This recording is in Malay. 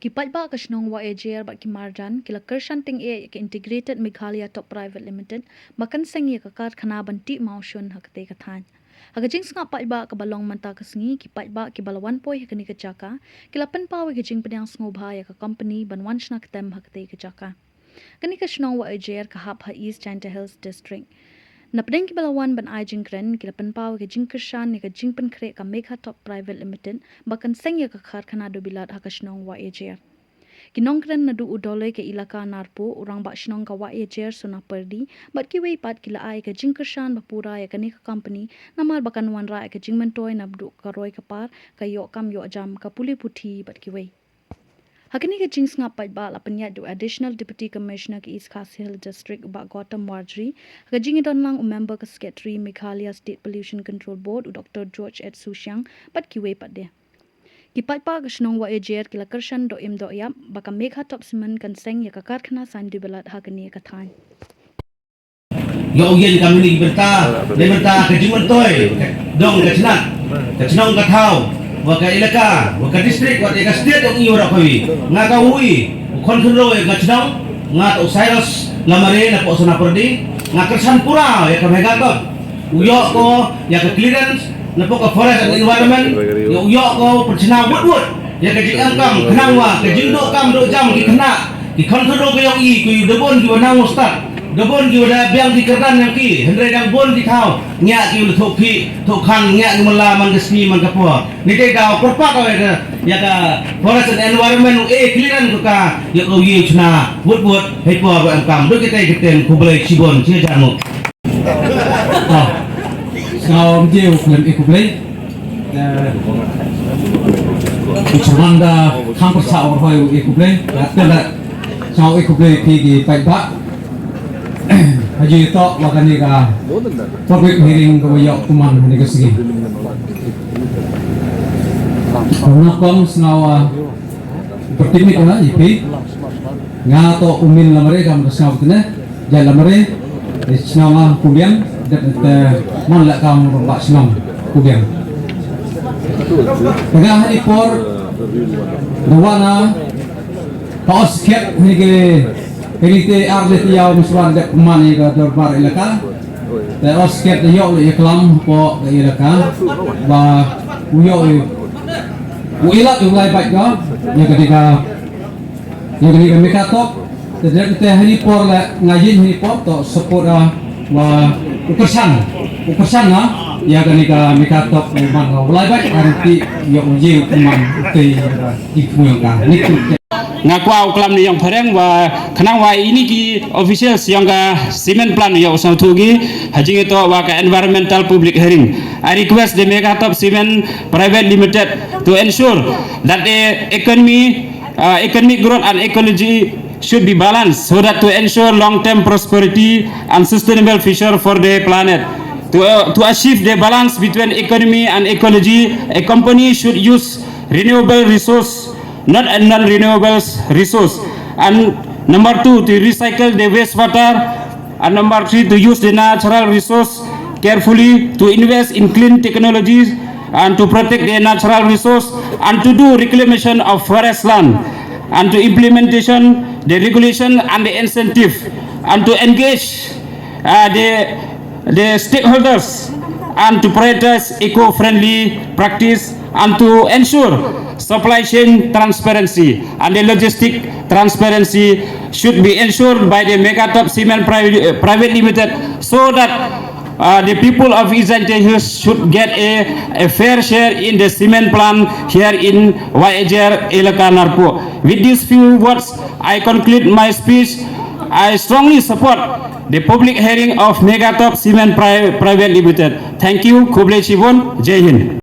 Ki Paidbah ka Shnong Wahiajer ba ki Marjan kila Kyrshan ting e ki integrated Meghatop private limited makan sengi ka karkhana banti maushun hakte ka than. Haga jing snga Paidbah ka balong manta ka sengi ki Paidbah ki balawan poi hakani ka jaka kila penpaw ki jing penyang sngoba ya ka company banwan shna tem hakte ka jaka. Kani ka Shnong Wahiajer ka hap ha East China Hills district. Napdeng ki balawan ban ai jing kren ki lapan paw ki jing Kyrshan ni ka jing pen kre ka Meghatop private limited bakan sengya ka karkhana do bilat ha ka Shnong Wahiajer. Kinong kren nadu udole ke ilaka narpo urang bak Shnong ka Wahiajer suna perdi bat ki wei pat kila ai ka jing Kyrshan bapura ya kani ka company namal bakan wan ra ka jing mentoy nabdu ka roi ka par ka yo kam yo jam ka puli puthi bat ki wei. Hakini ke jing snga Paidbah la penyat do additional deputy commissioner ke East Khas Hill district ba Gautam Marjorie ka jing don lang member ka secretary Meghalaya State Pollution Control Board Dr. George Ed Susyang bat ki wei pat de. Ki Paidbah ka Shnong Wahiajer kila Kyrshan do im do yap baka Meghatop simen kan seng ya ka karkhana san dibelat hakani ka than. Ya uyen kami ni berta ke jing mentoy dong ke Chnong ka thau waka ilaka waka district waka state ong iyo rapawi nga ka hui kon khro e ka Chnong nga to Cyrus lamare na po suna perdi nga Kyrshan pura ya ka Meghatop uyo ko ya ka clearance na po ka forest and environment ya uyo ko percina wood ya ka jing angkam kenangwa ka jing do kam do jam ki kena ki kon khro ke yo i ku dobon ki wana start dobon ki wada biang di kerdan yang ki hendrai dang bon ki thau nya ki lu thoki thokhan nya ki mala man gesmi man ka po ni dei daw perpa ka ya ka forest and environment clearance ka ya ko yi chna wood hei po ba angkam do kita kiten ku blai chibon che janu Sao dia ukuran ikublay, cuman dah hampir sahur hari ikublay, datang sahur ikublay pergi Paidbah, haji itu wakan ni ka public hearing kebayok kuman ni kesegi. Karena kom sengawa bertimik lah ipi, ngato umin lamare kam sengawa kena, jalan lamare, sengawa kuliang. Man lak kam robak Shnong kubiang tengah hari por dawana paus ket ni ke elite arlet yaw muswan dek mani ka dorbar ilaka te osket yo le iklam po ilaka ba uyo uilat ulai baik ka ya ketika Meghatop te hari por la ngajin hari por to support wa Kyrshan na ya kanika Meghatop man ulai baik arti yo uji kuman te ikmuyang ka niku ngakwa uklam ni yang pareng wa khanang wa ini ki officials yang ka cement plan ya usang thugi hajing itu wa ka environmental public hearing. I request the Meghatop Cement Private Limited to ensure that the economic growth and ecology should be balanced so that to ensure long-term prosperity and sustainable future for the planet. To achieve the balance between economy and ecology, a company should use renewable resource, not a non-renewable resource. And number 2, to recycle the wastewater. And number 3, to use the natural resource carefully, to invest in clean technologies and to protect the natural resource and to do reclamation of forest land and to implementation the regulation and the incentive and to engage the stakeholders and to prioritize eco-friendly practice and to ensure supply chain transparency and the logistic transparency should be ensured by the Meghatop Cement Private Limited so that the people of East China Hills should get a fair share in the cement plant here in Wahiajer, Ilaka Narpo. With these few words, I conclude my speech. I strongly support the public hearing of Meghatop Cement Private Limited. Thank you. Kublai Chibon. Jai Hind.